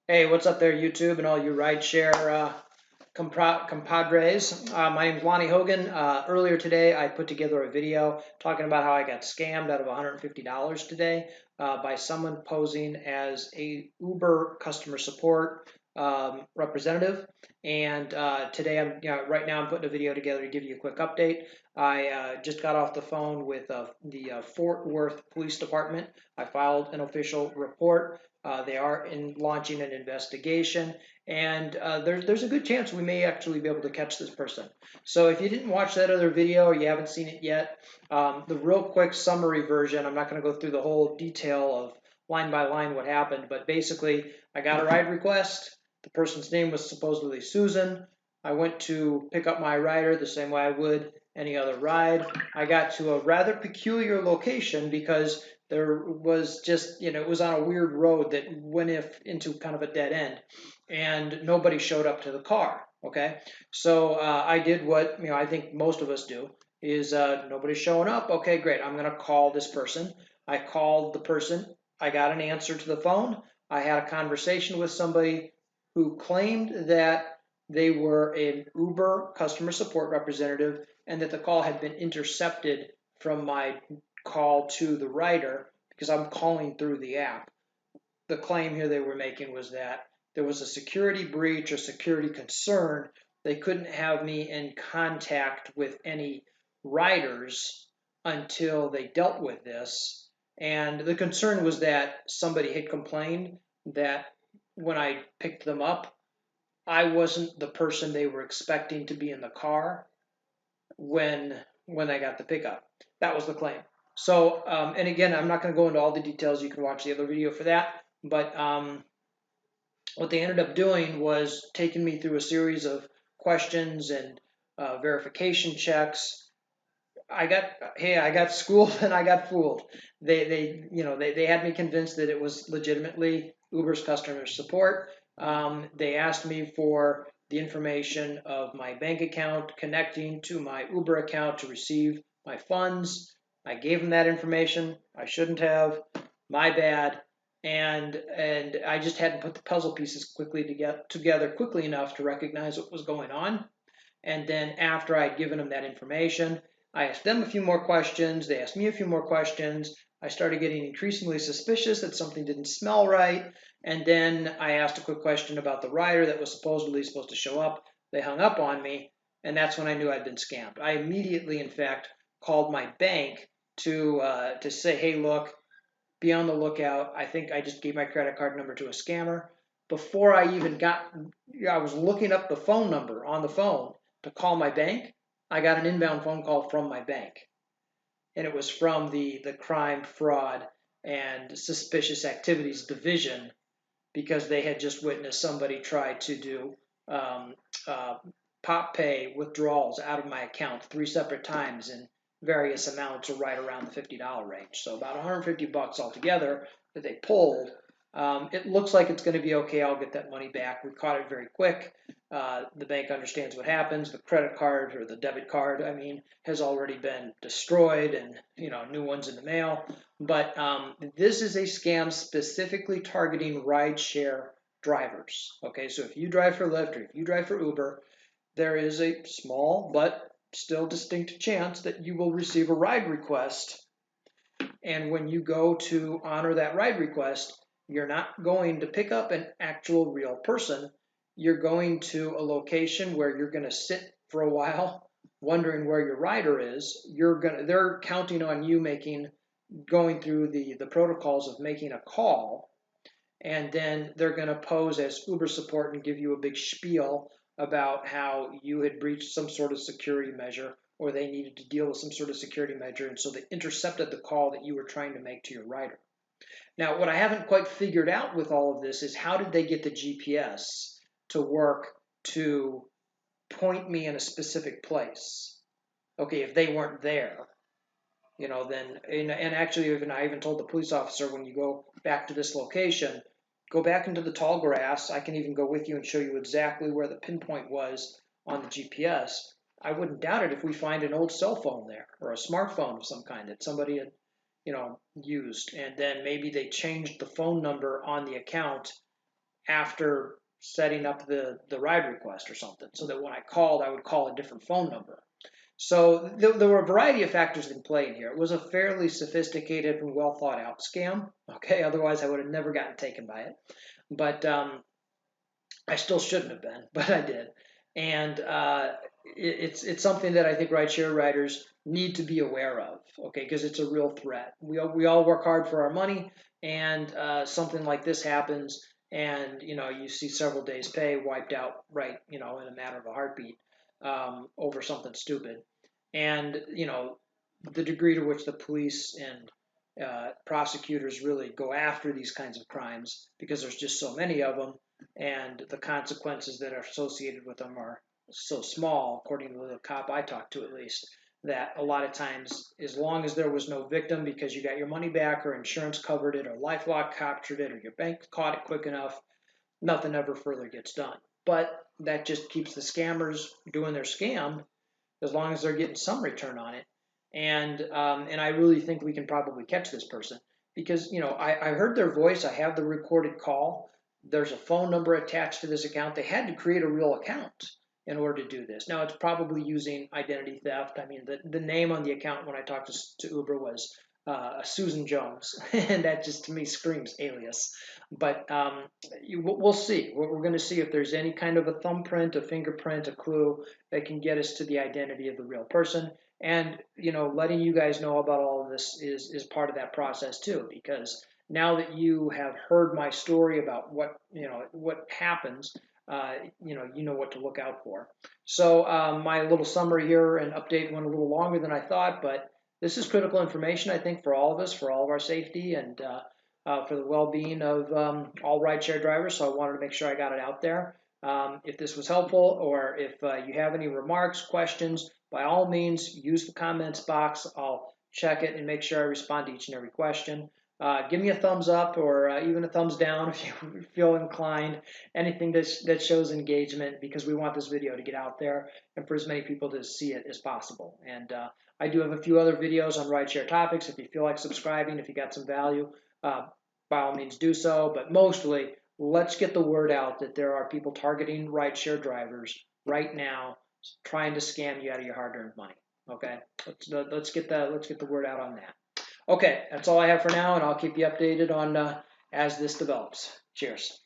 Hey, what's up there, YouTube, and all you rideshare compadres? My name's Lonnie Hogan. Earlier today, I put together a video talking about how I got scammed out of $150 today by someone posing as a Uber customer support representative. And today, right now, I'm putting a video together to give you a quick update. I just got off the phone with the Fort Worth Police Department. I filed an official report. They are launching an investigation, and there's a good chance we may actually be able to catch this person. So if you didn't watch that other video or you haven't seen it yet, the real quick summary version, I'm not going to go through the whole detail of line by line what happened, but basically I got a ride request. The person's name was supposedly Susan. I went to pick up my rider the same way I would any other ride. I got to a rather peculiar location because there was just, it was on a weird road that went into kind of a dead end, and nobody showed up to the car. Okay, so I did what I think most of us do is nobody's showing up. Okay, great. I'm going to call this person. I called the person. I got an answer to the phone. I had a conversation with somebody who claimed that they were an Uber customer support representative and that the call had been intercepted from my call to the writer because I'm calling through the app. The claim here they were making was that there was a security breach or security concern. They couldn't have me in contact with any riders until they dealt with this. And the concern was that somebody had complained that when I picked them up, I wasn't the person they were expecting to be in the car when when I got the pickup. That was the claim. So, and again, I'm not going to go into all the details. You can watch the other video for that. But what they ended up doing was taking me through a series of questions and verification checks. I got schooled and I got fooled. They had me convinced that it was legitimately Uber's customer support. They asked me for the information of my bank account connecting to my Uber account to receive my funds. I gave them that information. I shouldn't have. My bad. And I just hadn't put the puzzle pieces quickly to get together quickly enough to recognize what was going on. And then after I'd given them that information, I asked them a few more questions. They asked me a few more questions. I started getting increasingly suspicious that something didn't smell right. And then I asked a quick question about the rider that was supposedly supposed to show up. They hung up on me, and that's when I knew I'd been scammed. I immediately, in fact, called my bank to say, hey, look, be on the lookout. I think I just gave my credit card number to a scammer. Before I even I was looking up the phone number on the phone to call my bank. I got an inbound phone call from my bank, and it was from the crime, fraud, and suspicious activities division because they had just witnessed somebody try to do um, uh, pop pay withdrawals out of my account 3 separate times in various amounts, or right around the $50 range. So about 150 bucks altogether that they pulled. It looks like it's going to be okay. I'll get that money back. We caught it very quick. The bank understands what happens. The credit card, or the debit card, I mean, has already been destroyed, and new ones in the mail. But this is a scam specifically targeting rideshare drivers. Okay, so if you drive for Lyft or if you drive for Uber, there is a small but still distinct chance that you will receive a ride request. And when you go to honor that ride request, you're not going to pick up an actual real person. You're going to a location where you're going to sit for a while wondering where your rider is. They're counting on you going through the protocols of making a call, and then they're going to pose as Uber support and give you a big spiel about how you had breached some sort of security measure, or they needed to deal with some sort of security measure, and so they intercepted the call that you were trying to make to your rider. Now, what I haven't quite figured out with all of this is how did they get the GPS to work to point me in a specific place? Okay, if they weren't there, then, and actually, I even told the police officer, when you go back to this location, go back into the tall grass. I can even go with you and show you exactly where the pinpoint was on the GPS. I wouldn't doubt it if we find an old cell phone there, or a smartphone of some kind that somebody had, used, and then maybe they changed the phone number on the account after setting up the ride request or something, so that when I called, I would call a different phone number. So there were a variety of factors in play here. It was a fairly sophisticated and well thought out scam. Okay, otherwise I would have never gotten taken by it. But I still shouldn't have been, but I did. And it's something that I think rideshare riders need to be aware of. Okay, because it's a real threat. We all work hard for our money, and something like this happens, and you see several days' pay wiped out right in a matter of a heartbeat over something stupid. And the degree to which the police and prosecutors really go after these kinds of crimes, because there's just so many of them, and the consequences that are associated with them are so small, according to the cop I talked to at least, that a lot of times, as long as there was no victim because you got your money back, or insurance covered it, or LifeLock captured it, or your bank caught it quick enough, nothing ever further gets done. But that just keeps the scammers doing their scam, as long as they're getting some return on it. And I really think we can probably catch this person, because I heard their voice. I have the recorded call. There's a phone number attached to this account. They had to create a real account in order to do this. Now, it's probably using identity theft. I mean, the name on the account when I talked to Uber was Susan Jones, and that just to me screams alias. But we'll see. We're going to see if there's any kind of a thumbprint, a fingerprint, a clue that can get us to the identity of the real person. And letting you guys know about all of this is part of that process too, because now that you have heard my story about what happens, you know what to look out for. So my little summary here and update went a little longer than I thought, but this is critical information, I think, for all of us, for all of our safety, and for the well-being of all rideshare drivers. So I wanted to make sure I got it out there. If this was helpful, or if you have any remarks, questions, by all means, use the comments box. I'll check it and make sure I respond to each and every question. Give me a thumbs up, or even a thumbs down if you feel inclined. Anything that shows engagement, because we want this video to get out there and for as many people to see it as possible. And I do have a few other videos on rideshare topics. If you feel like subscribing, if you got some value, by all means do so. But mostly, let's get the word out that there are people targeting rideshare drivers right now, trying to scam you out of your hard-earned money. Okay, let's get the word out on that. Okay, that's all I have for now, and I'll keep you updated on as this develops. Cheers.